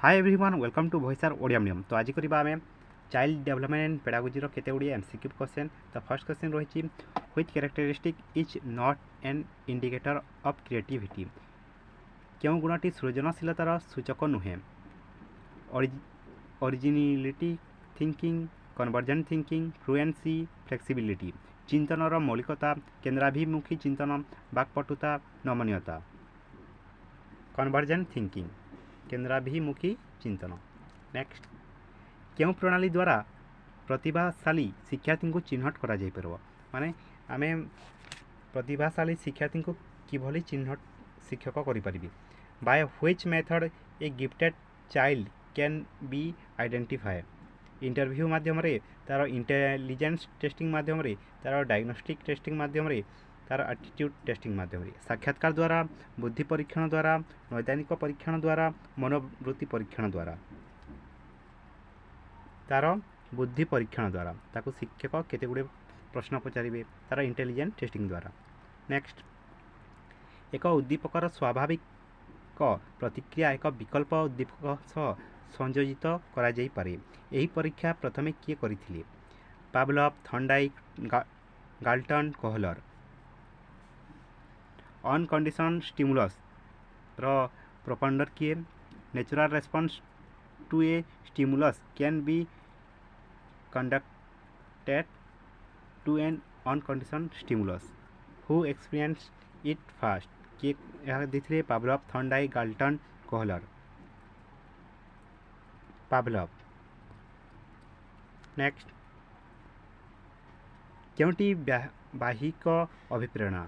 Hi everyone welcome to voice R Odia medium. तो आज करबा आमे चाइल्ड डेवलपमेंट पेडागोजी रो केते गुडी एमसीक्यू क्वेश्चन। तो फर्स्ट क्वेश्चन रहिछि which characteristic is not an indicator of creativity. केउ गुणटी सृजनशीलतार सूचक नुहे। Originality thinking, convergent thinking, fluency, flexibility. चिंतनर मौलिकता, केंद्राभिमुखी चिंतन, वाक्पटुता, नमनीयता। कन्वर्जेंट थिंकिंग, केंद्राभिमुखी चिंतन। नेक्स्ट, क्यों प्रणाली द्वारा प्रतिभाशाली शिक्षार्थी को चिन्हट करा जाय परबो। माने आमे प्रतिभाशाली शिक्षार्थी को किभली चिन्हट शिक्षक करि परिबे। By which method a gifted child can be identify. Interview माध्यम रे, तार इंटेलिजेंस टेस्टिंग माध्यम रे, तार डायग्नोस्टिक टेस्टिंग माध्यम रे, तार एटीट्यूड टेस्टिंग माध्यम रे, साक्षात्कार द्वारा, बुद्धि परीक्षण द्वारा, नैदानिक परीक्षण द्वारा, मनोवृत्ति परीक्षण द्वारा। तार बुद्धि परीक्षण द्वारा ताको शिक्षक केते गुडे प्रश्न पचारिबे, तार इंटेलिजेंस टेस्टिंग द्वारा। नेक्स्ट, एक उद्दीपकर स्वाभाविक प्रतिक्रिया एक विकल्प उद्दीपक सह संयोजित करा जाई पारे। एही परीक्षा प्रथमे किए करिथिले? Pavlov, Thorndike, Galton, Kohler. Unconditional stimulus रो प्रोपंडर किए? Natural response to a stimulus can be conducted to an unconditioned stimulus. Who experienced it first? किए यह दिथिले? Pavlov, Thorndike, Galton, Kohler. Pavlov. Next, केउटी बाहिक अभिप्रेरणा?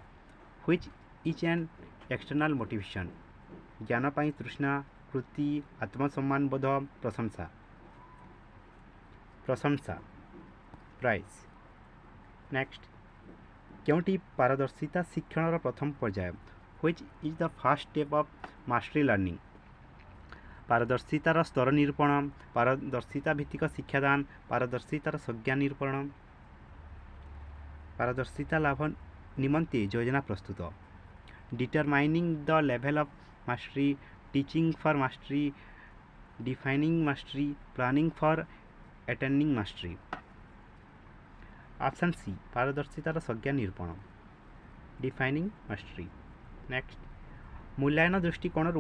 Which is an external motivation. ज्ञान पाई तृष्णा, कृति, आत्मसम्मान बोध, प्रशंसा। प्रशंसा, प्राइज। नेक्स्ट, केउटी पारदर्शिता शिक्षण प्रथम पर्याय? Which is the first step of mastery learning. पारदर्शितार स्तर निरूपण, पारदर्शिता भित्तिक शिक्षादान, पारदर्शितार संज्ञा निरूपण, पारदर्शिता लाभ निमंते योजना प्रस्तुत। Determining the level of mastery, teaching for mastery, defining mastery, planning for attaining mastery. Option C, पारदर्शितार संज्ञा निरूपण, डिफाइनिंग मास्टरी। नेक्स्ट, मूल्यांकन दृष्टिकोण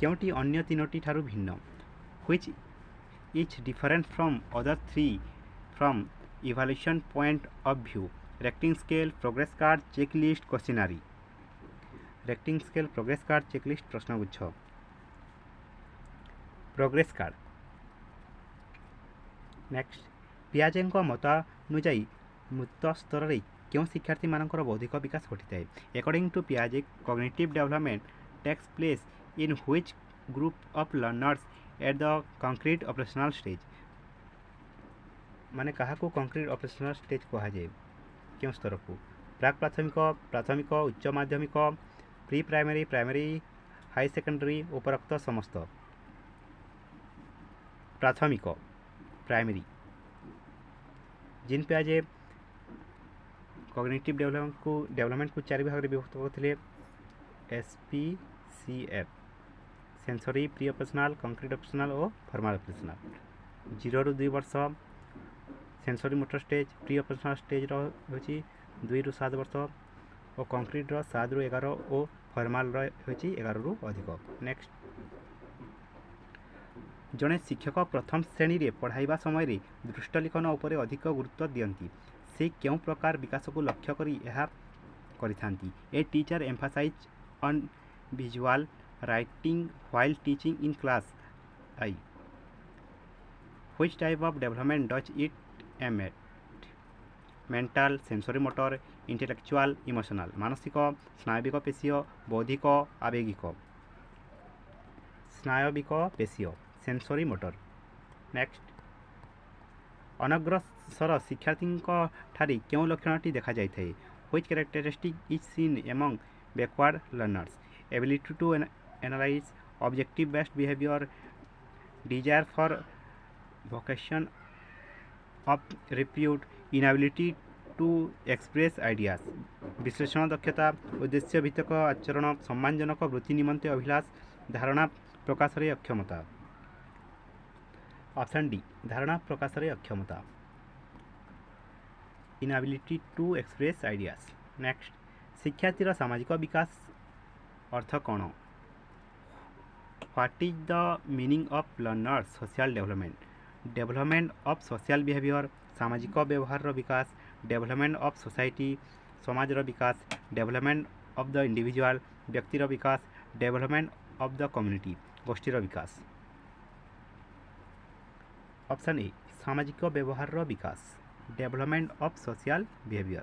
केउटी अन्य तीनोटी ठारू भिन्न? Which is different from other three from evaluation point of view. Rating scale, progress card, checklist, questionnaire. Rating scale, progress card, checklist, प्रश्नगुच्छ। Progress card. नेक्स्ट, पियाजे मतानुजाई मृत स्तर में क्यों शिक्षार्थी मानकर बौद्धिक विकास घटी है? अकॉर्डिंग टू पियाजे, cognitive development takes place in which group of learners at the concrete operational stage. माने कहा को कंक्रीट ऑपरेशनल स्टेज कहा जाए? क्यों स्तर को? प्राक प्राथमिक, प्राथमिक, उच्च माध्यमिक, pre primary, primary, high secondary, उपरोक्त समस्त। प्राथमिक, प्राइमरी। जिन पियाजे कॉग्निटिव डेवलपमेंट को चार भाग में विभक्त करते: SPCF, sensory, pre operational, concrete operational और फॉर्मल ऑपरेशनल। 0 ରୁ 2 वर्ष sensory motor stage, pre operational stage रही 2 ରୁ 7 वर्ष और कंक्रीट 7 ରୁ 11 और फॉर्मल रही 11 ରୁ अधिक। नेक्स्ट, जड़े शिक्षक प्रथम श्रेणी रे पढ़ाइबा समय दृष्टलिखन उपर अधिक गुरुत्व दियंती। से क्यों प्रकार विकास को लक्ष्य करी यह करिथांती? A teacher emphasise on visual writing while teaching in class I. Which type of development does it aim at? Mental, sensory motor, intellectual, emotional. मानसिक, स्नायविक पेशीय, बौद्धिक, आवेगिक। स्नायविक पेशीय, सेंसरी मोटर। नेक्स्ट, अनग्रसर शिक्षार्थी ठारे क्यों लक्षणटी देखा जाए? Which characteristic is seen among backward learners? Ability to analyse, objective based behaviour, desire for vocation of repute, inability to express ideas. विश्लेषण दक्षता, उद्देश्य भित्तिक आचरण, सम्मानजनक वृत्ति निमंते अभिलाष, धारणा प्रकाश रे अक्षमता। ऑप्शन डी धारणा प्रकाश अक्षमता inability to express ideas. Next शिक्षार्थी सामाजिक विकास अर्थ कौन? What is the meaning of learners social development of social behaviour सामाजिक व्यवहार विकास डेवलपमेंट ऑफ सोसाइटी समाज विकास डेवलपमेंट ऑफ द इंडिविजुअल व्यक्तिर विकास डेवलपमेंट ऑफ द कम्युनिटी गोष्ठीर विकास। ऑप्शन ए सामाजिक व्यवहार विकास development of social behaviour.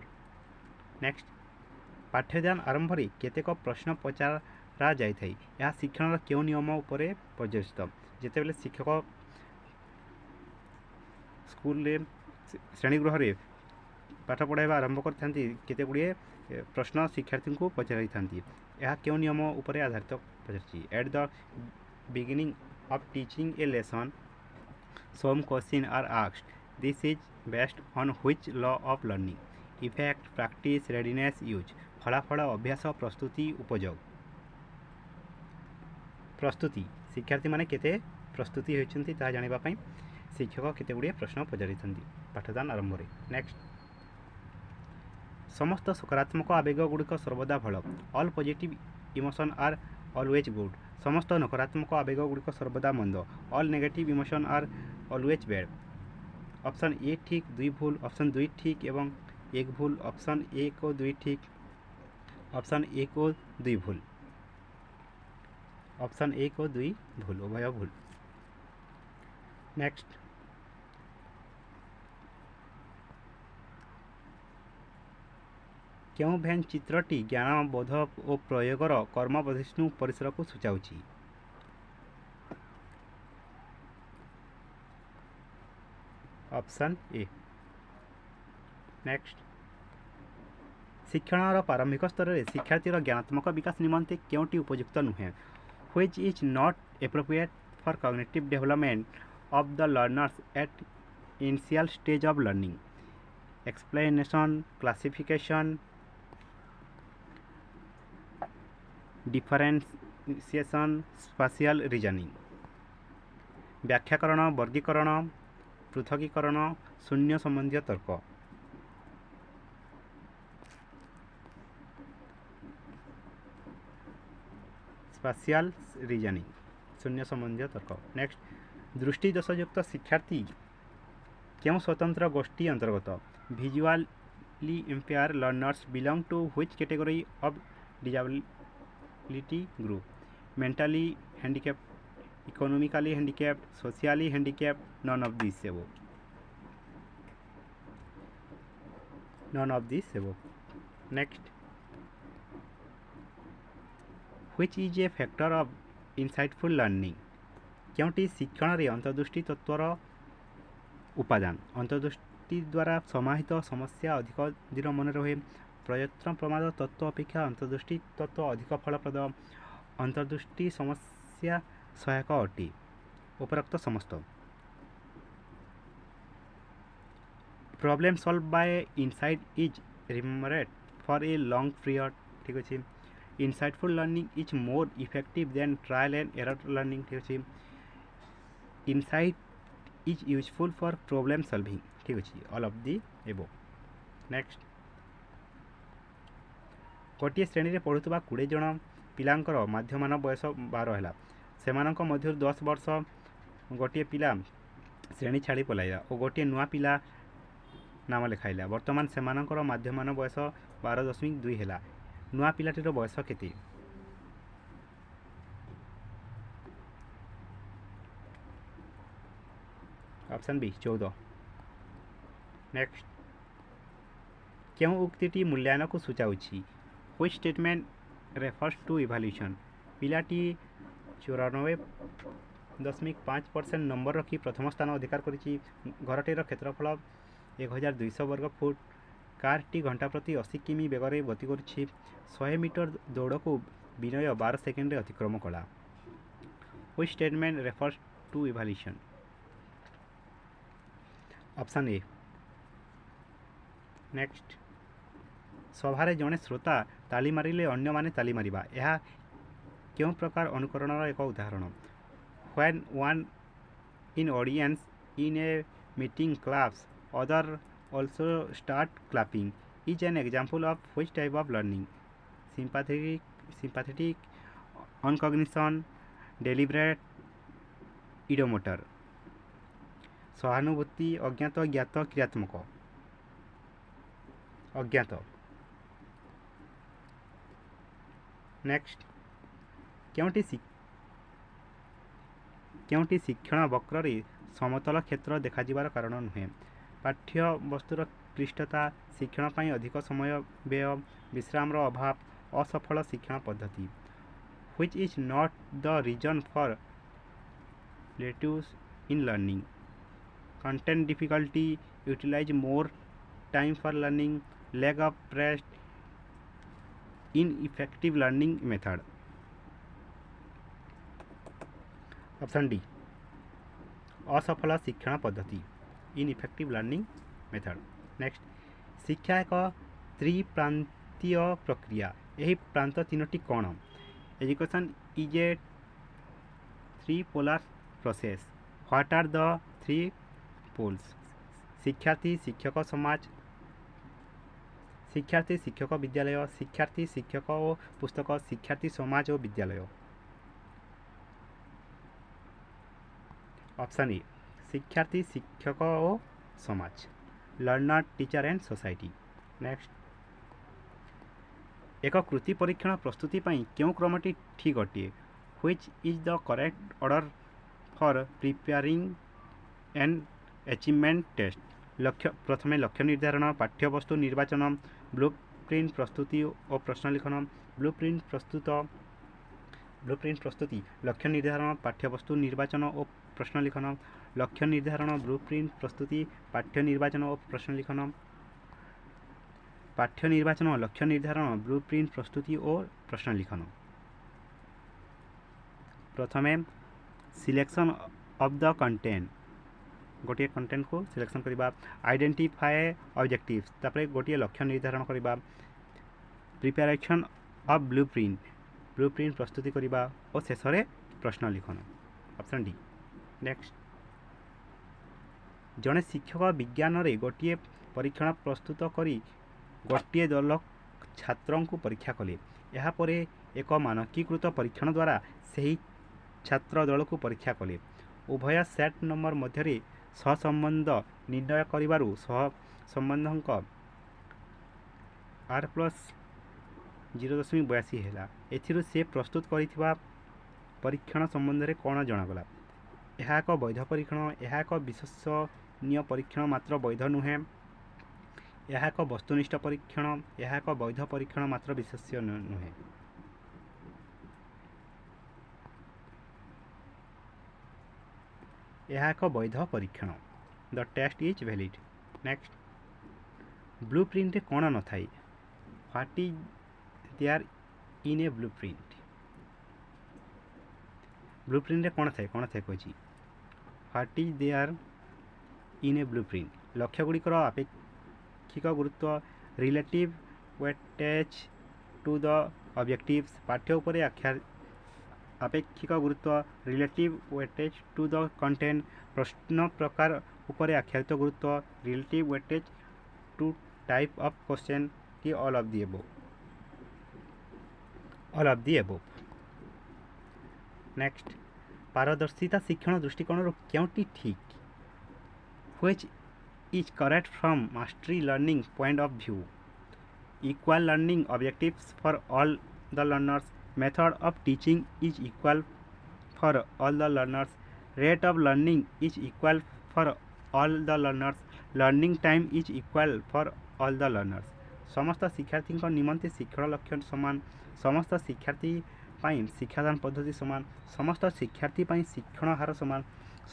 Next पाठ्यदान आरंभ में केतेक प्रश्न पचरा जाए यह शिक्षण क्यों नियम उपर पर्यवेसित जितेबाला शिक्षक स्कूल श्रेणीगृह में पाठ पढ़ाइबा आरंभ करते गुड़े प्रश्न शिक्षार्थी को पचारि था क्यों नियम उपर आधारित पचार। At the beginning of teaching a lesson some questions are asked. This is based on which law of learning? Effect, practice, readiness, use. फलाफल अभ्यास प्रस्तुति उपयोग। प्रस्तुति शिक्षार्थी माने केते प्रस्तुति होइछन्ति ता जानिबा पई शिक्षक केते गुड़िए प्रश्न पचारिथन्ति पाठदान आरंभ रे। नेक्स्ट समस्त सकारात्मक आवेग गुड़िक सर्वदा भल all positive emotion are always good समस्त नकारात्मक आवेग गुड़िक सर्वदा मंद all negative emotion are always bad. Option ए ठीक दुई भूल ऑप्शन दुई ठीक एवं एक भूल ऑप्शन एक और दुई ठीक ऑप्शन एक और दुई भूल ऑप्शन एक और दुई भूल उभय भूल। नेक्स्ट क्यों भैन चित्रटी ज्ञान बोध और प्रयोगर कर्म बधिष्णु परिसर को सूचाऊँगी। Option A. नेक्स्ट शिक्षण प्रारंभिक स्तर में शिक्षार्थी ज्ञानात्मक विकास निमंते क्योंटी उपयुक्त नुहे which is not appropriate for cognitive development of the learners at initial stage of learning explanation classification differentiation spatial reasoning व्याख्याकरण वर्गीकरण पृथकीकरण शून्य संबंधी तर्क। स्पेशियल रीजनिंग शून्य संबंधी तर्क। नेक्स्ट दृष्टि दोषयुक्त शिक्षार्थी क्यों स्वतंत्र गोष्ठी अंतर्गत visually impaired learners belong to which category of disability group mentally handicapped economically handicapped socially handicapped none of this above none of this above. Next which is a factor of insightful learning क्योंटी शिक्षण रे अंतर्दृष्टि तत्वर उपादान अंतर्दृष्टि द्वारा समाहित समस्या अधिक दिन मन रहे प्रयत्न प्रमाद तत्व अपेक्षा अंतर्दृष्टि तत्व अधिक फलप्रद अंतर्दृष्टि समस्या सहायक अटे उपरोक्त समस्त। Problem solve by insight is remembered for a long period ठीक अच्छे insightful learning is more effective than trial and error learning ठीक अच्छे insight is useful for problem solving ठीक अच्छे ऑल ऑफ दी एबो। नेक्स्ट गोटे श्रेणी में पढ़ुवा 20 जन पिलांकर माध्यमान बयस 12 है सेमानक मध्य 10 वर्ष गोटे पिला श्रेणी छाड़ी पलाइला और गोटे नुआ पिला नाम लिखाइला वर्तमान सेमानकर माध्यमान बयस 12.2 है नुआ पिलाटीर बयस केते। Option B 14। नेक्स्ट क्यों उक्ति मूल्यांकन को सूचाऊँगी which statement refers to evaluation पिलाटी 94.5% नंबर रखी प्रथम स्थान अधिकार करिछि घरटीर क्षेत्रफल 1200 वर्ग फुट कारटी घंटा प्रति 80 किमी बेगर गति करुछि 100 मीटर दौड़ को विनय 12 सेकेंड अतिक्रम कला which statement refers to evaluation. Option A. Next सभारे जड़े श्रोता ताली मारिले अन्य माने ताली मारिबा यह क्यों प्रकार अनुकरण एक उदाहरण when one in audience in a meeting claps, other also start clapping is an example of which type of learning? Sympathetic, on cognition, deliberate, idomotor. ସହାନୁଭୂତି, ଅଜ୍ଞାତ, ଜ୍ଞାତ, କ୍ରିୟାତ୍ମକ। ଅଜ୍ଞାତ। ନେକ୍ସଟ, କେଉଁଟି ଶିକ୍ଷଣ ବକ୍ରରେ ସମତଳ କ୍ଷେତ୍ର ଦେଖାଯିବାର କାରଣ ନୁହେଁ? ପାଠ୍ୟବସ୍ତୁର କ୍ଲିଷ୍ଟତା, ଶିକ୍ଷଣ ପାଇଁ ଅଧିକ ସମୟ ବ୍ୟୟ, ବିଶ୍ରାମର ଅଭାବ, ଅସଫଳ ଶିକ୍ଷଣ ପଦ୍ଧତି। Which is not the reason for plateaus in learning? Content difficulty, utilize more time for learning, lack of rest, ineffective learning method. Option D, असफल शिक्षण पद्धति, ineffective learning method. Next, शिक्षा एक त्रिप्रांतीय प्रक्रिया, यही प्रांत तीनोटी कौन? Education is a three polar process. What are the three poles? शिक्षार्थी शिक्षक समाज, शिक्षार्थी शिक्षक विद्यालय, शिक्षार्थी शिक्षक और पुस्तक, शिक्षार्थी समाज और विद्यालय. ऑप्शन ए, शिक्षार्थी शिक्षक और समाज. Learner teacher and society. Next, एक कृति परीक्षण प्रस्तुति पाई क्यों क्रमटी ठीक अटे? Which is the correct order for preparing and achievement test? लक्ष्य, प्रथमे लक्ष्य निर्धारण, पाठ्यवस्तु निर्वाचन, ब्लूप्रिंट प्रस्तुति और प्रश्न लिखन. ब्लूप्रिंट प्रस्तुति, लक्ष्य निर्धारण, पाठ्यवस्तु निर्वाचन और प्रश्न लिखन. लक्ष्य निर्धारण, ब्लूप्रिंट प्रस्तुति, पाठ्य निर्वाचन और प्रश्न लिखन. पाठ्य निर्वाचन, लक्ष्य निर्धारण, ब्लूप्रिंट प्रस्तुति और प्रश्न लिखन. प्रथमे सिलेक्शन ऑफ द कंटेंट, गोटे कंटेंट को सिलेक्शन करवा. आइडेंटिफाए ऑब्जेक्टिव्स, तापर गोटे लक्ष्य निर्धारण करवा. प्रिपेरेशन ऑफ ब्लूप्रिंट प्रस्तुति करवा और शेष में प्रश्न लिखन. Option D. नेक्स्ट, जड़े शिक्षक विज्ञान रे गोटे परीक्षण प्रस्तुत करी गोटे दल छात्रों को परीक्षा कले. यापर एक मानकीकृत परीक्षण द्वारा से छात्र दल को परीक्षा कले. उभय सेट नंबर मध्य सहसंबंध निर्णय करिबारु सहसंबंधक r+0.82 है. एथिरु से प्रस्तुत करिथिबा परीक्षण संबंध में कौन जनागला? यह एक वैध परीक्षण, यह एक विश्वसनीय परीक्षण मात्र वैध नुहे. यह एक वस्तुनिष्ठ परीक्षण, यह एक वैध परीक्षण मात्र विश्वसनीय नुहे. यह एक वैध परीक्षण. The test is valid. Next, blueprint कौन न थाई? What is there in a blueprint? Blueprint कौन थाए कही? What is there in a blueprint? लक्ष्य गुड़िकर आपेक्षिक गुरुत्व, relative weightage to the objectives, पाठ्य उपरे आपेक्षिक गुरुत्व, relative weightage to the content, प्रश्न प्रकार उपरे आख्यायित गुरुत्व, relative weightage to type of question, की all of the above? All of the above. Next, पारदर्शिता शिक्षण दृष्टिकोण क्योंटी ठीक? Which is correct from mastery learning point of view? Equal learning objectives for all the learners, method of teaching is equal for all the learners, rate of learning is equal for all the learners, learning time is equal for all the learners. समस्त शिक्षार्थी निमंते शिक्षण लक्ष्य समान, समस्त शिक्षार्थी पाई शिक्षादान पद्धति समान, समस्त शिक्षार्थी पाई शिक्षण हार समान,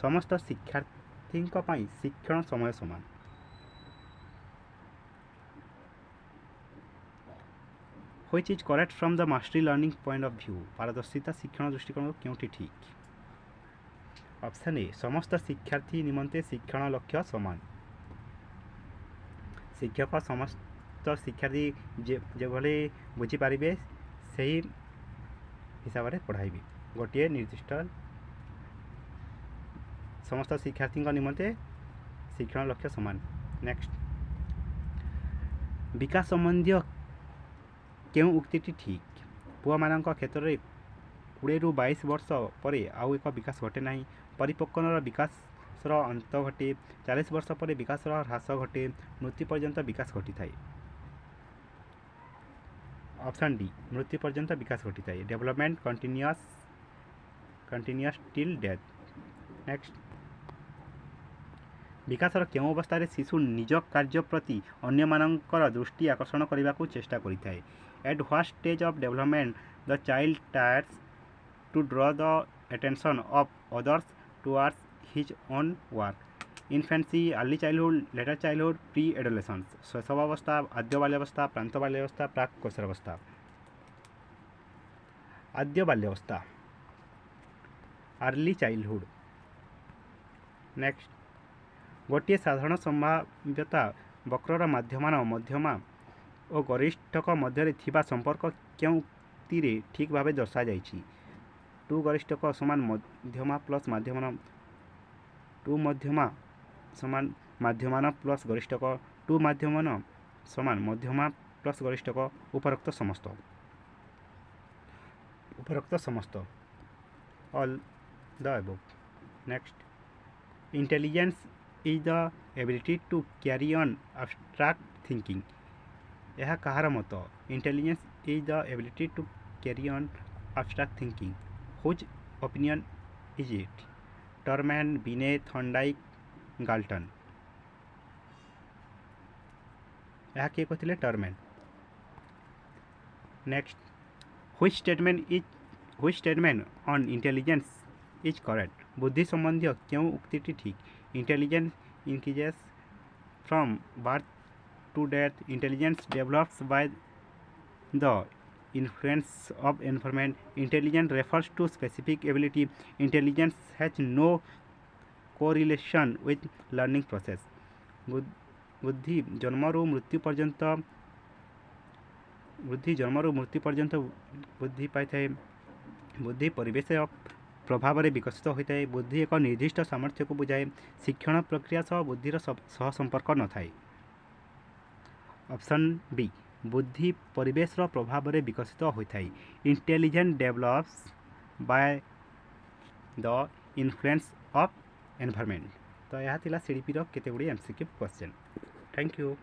समस्त शिक्षार्थी पाई शिक्षण समय समान. Which is correct from the mastery learning point of view? पारदर्शिता शिक्षण दृष्टिकोण क्योंटी ठीक? ऑप्शन ए, समस्त शिक्षार्थी निमंते शिक्षण लक्ष्य समान. शिक्षक समस्त शिक्षार्थी जो भले बुझीपारे से हिसाब से पढ़ाइबे गोटे निर्दिष्ट समस्त शिक्षार्थी निमंते शिक्षण लक्ष्य समान। नेक्स्ट, विकास संबंधी केउं उक्तिटी ठीक? पुआ मानक क्षेत्र में 20 ରୁ 22 वर्ष पर आउ एक विकास घटे ना। परिपक्वनर विकासर अंत घटे। 40 वर्ष पर विकासर ह्रास घटे। मृत्यु पर्यंत विकास घटी थाए। ऑप्शन डी, मृत्यु पर्यंत विकास घटी थाए। Development continuous till death. Next, विकासर केउं अवस्था रे शिशु निज कार्य प्रति अन्य मानकर दृष्टि आकर्षण करने को चेष्टा करिथाए? At what stage of development the child tries to draw the attention of others towards his own work? Infancy, early childhood, later childhood, pre adolescence. शैशवावस्था, आद्य बाल्यावस्था, प्रांत बाल्यावस्था, प्राक कैशोरावस्था। आद्य बाल्यावस्था, अर्ली चाइल्डहुड। नेक्स्ट, गोटे साधारण संभाव्यता वक्रर माध्यमान मध्यमा और गरिष्ठक मध्य थिबा संपर्क केउं उक्तिरे ठीक भाव दर्शा जाइछि? 2 गरिष्ठक समान मध्यमा प्लस माध्यमान, 2 मध्यमा समान माध्यमान प्लस गरिष्ठक, 2 माध्यमान समान मध्यमा प्लस गरिष्ठक। उपरोक्त समस्त all the above. Next, intelligence is the ability to carry on abstract thinking. यह कहार मत? Intelligence is the ability to carry on abstract thinking. Whose opinion is it? Terman, Binet, Thorndike, Galton. यह किए कहते Terman. Next, which statement on intelligence is correct? बुद्धि संबंधी क्यों उक्तिटी ठीक? Intelligence increases from birth to death. Intelligence develops by the influence of environment. Intelligence refers to specific ability. Intelligence has no correlation with learning process. बुद्धि जन्मरू मृत्यु पर्यंत बुद्धि पाई थाए। बुद्धि परिवेश प्रभाव में विकसित होता है। बुद्धि एक निर्दिष्ट सामर्थ्य को बुझाए। शिक्षण प्रक्रिया सह बुद्धिर सह संपर्क न थाए। ऑप्शन बी, बुद्धि परिवेश प्रभाव में विकसित होता है। Intelligence develops by the influence of environment. तो यह थिला सीडीपी केते गुडी एमसीक्यू क्वेश्चन। Thank you.